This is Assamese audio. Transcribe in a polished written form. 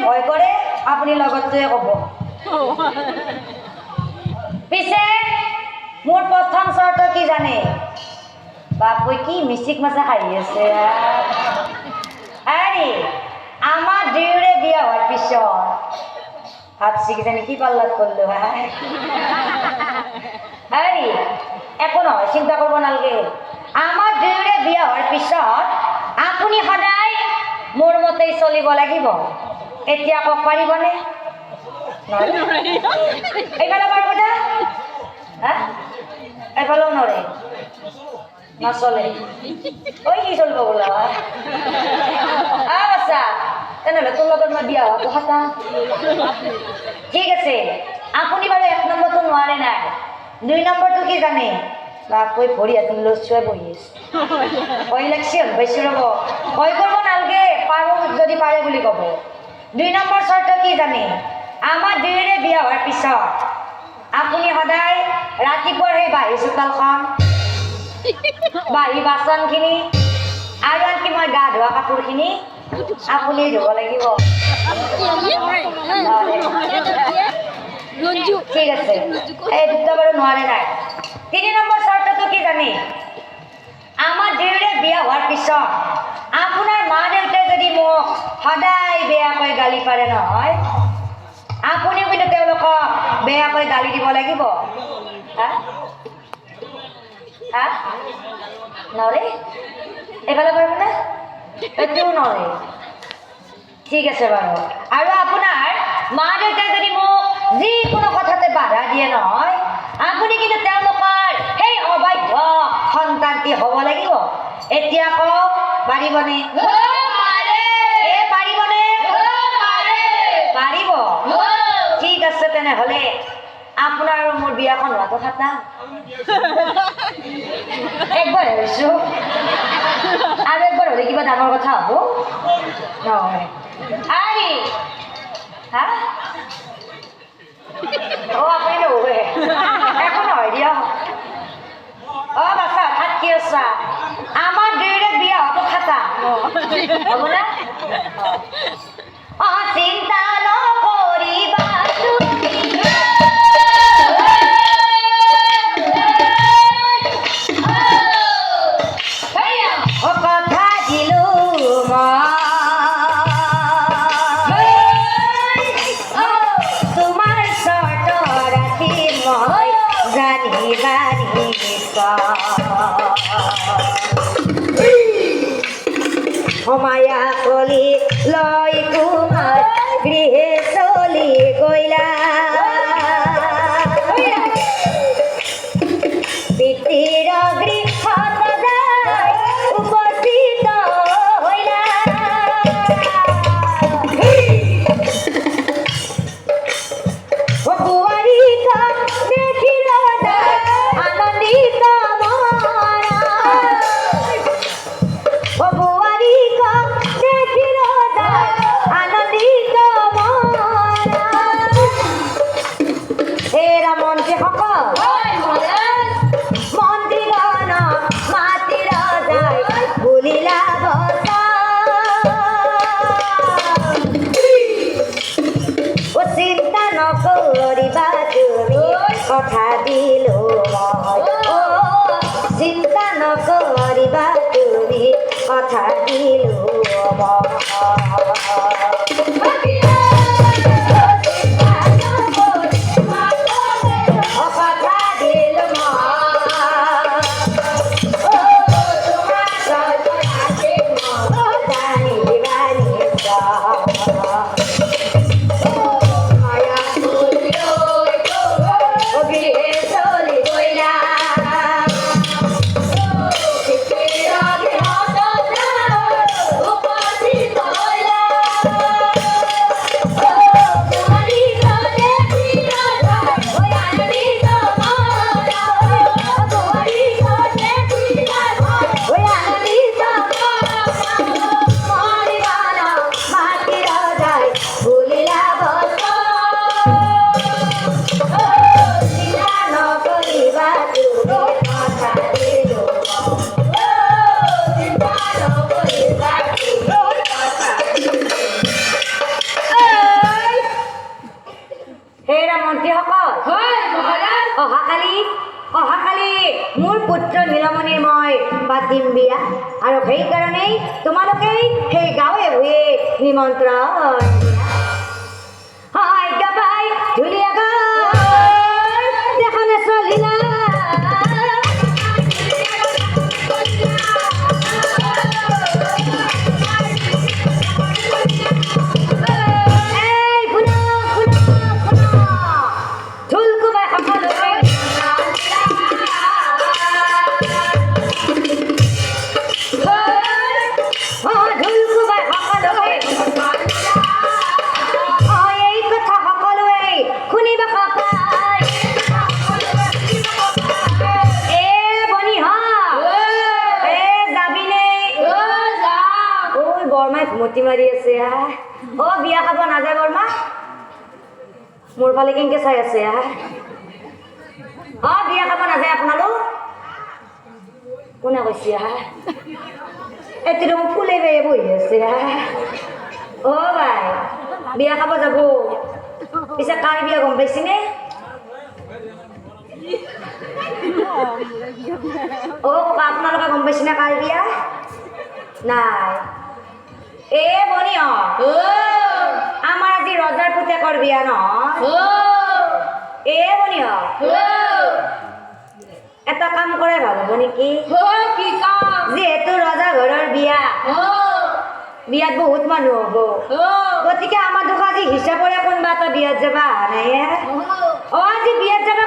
ভয় কৰে আপুনি লগতটোৱে ক'ব পিছে মোৰ প্ৰথম চৰ্ত কি জানে বাপই কি মিচিক মাছা খাই আছে আৰে আমাৰ দুয়োৰে বিয়া হোৱাৰ পিছত ভাবছি কিজানি কি পাল্লাত কৰলো আৰে একো নহয় চিন্তা কৰবো নালগে আমাৰ দুয়োৰে বিয়া হোৱাৰ পিছত আপুনি সদায় মোৰ মতেই চলিব লাগিব এতিয়া কক পাৰিবনে এইফালে পাৰিব না এইফালেও নৰে নচলে ওই কি চলিব বোলা আচ্ছা তেনেহ'লে তোৰ লগত মই বিয়া হোৱাটো কথা ঠিক আছে আপুনি বাৰু 1 নম্বৰটো নোৱাৰে নাই 2 নম্বৰটো কি জানে বাপই ভৰি হাত লচুৱাই বহি আছে ভয় লাগছে বেছি ৰ'ব ভয় কৰিব নালগে পাৰোঁ যদি পাৰে বুলি ক'ব 2 নম্বৰ চৰ্ত কি জানে আমাৰ দুয়োৰে বিয়া হোৱাৰ পিছত আপুনি সদায় ৰাতিপুৱাৰ সেই বাঁহী চোতালখন বাঁহী বাচনখিনি আৰু আনকি মই গা ধোৱা কাপোৰখিনি আপুনি ধুব লাগিব ঠিক আছে এই দুটা বাৰু নোৱাৰে নাই 3 নম্বৰ চৰ্তটো কি জানে আমাৰ দুয়োৰে বিয়া হোৱাৰ পিছত আপোনাৰ মা দেউতাই যদি মোক সদায় বেয়াকৈ গালি পাৰে নহয় আপুনিও কিন্তু তেওঁলোকক বেয়াকৈ গালি দিব লাগিব নৰে এইফালে পাৰিব না এইটোও নৰে ঠিক আছে বাৰু আৰু আপোনাৰ মা দেউতাই যদি মোক যিকোনো কথাতে বাধা দিয়ে নহয় আপুনি কিন্তু তেওঁলোকৰ সেই অবাধ্য সন্তানটি হ'ব লাগিব এতিয়া কওক পাৰিবনে পাৰিবনে পাৰিব ঠিক আছে তেনেহ'লে আপোনাৰ আৰু মোৰ বিয়াখন হোৱাটো খাতা একবাৰ ভাবিছো আৰু একবাৰ হ'লে কিবা ডাঙৰ কথা হ'ব নহয় আই হা আপুনি নহ'বে একো নহয় দিয়ক বাচ্চা হঠাৎ কি আছা আমাৰ দুয়োৰে বিয়া হোৱাটো খাতা হ'ব না চিন্তা নকৰিবা কথা দিলো তোমাৰ চৰ্ত ৰাখি মই জানি বাৰী সময়া কলি লৈ কুমাৰ গৃহে চলি গইলা পিতৃৰ গৃহত যাই উপস্থিত হইলা বোৱাৰীক দেখিল আনন্দিত বোৱাৰীক দেখিল আনন্দিত অহাকালি মোৰ পুত্ৰ নীলমণিৰ মই পাতিম বিয়া আৰু সেইকাৰণেই তোমালোকেই সেই গাঁৱে ভূঞে নিমন্ত্ৰণ হাই গাবাই ধুলীয়া গাই দেখানে চলিলা মতি মাৰি আছে অ বিয়া খাব নাযায় বৰমা মোৰ ফালে কেনেকে চাই আছে অ বিয়া খাব নাযায় আপোনালোক কোনে কৈছে এতিয়া মোক ফুলে বেয়ে বহি আছে অ ভাই বিয়া খাব যাব পিছে কাৰ বিয়া গম পাইছেনে অ আপোনালোকে গম পাইছেনে কাৰ বিয়া নাই এ বনি আমার আজি রজার পুতেকর বিয়া ন এ বনি এটা কাম করে ভালো বনি কি যেহেতু রজা ঘরের বিয়া বিয়াত বহুত মানুষ হব গতিকে আমার দুখ আজি হিসাবরে কোনবা এটা বিয়াত যাবা নাই আজি বিয়াত যাবা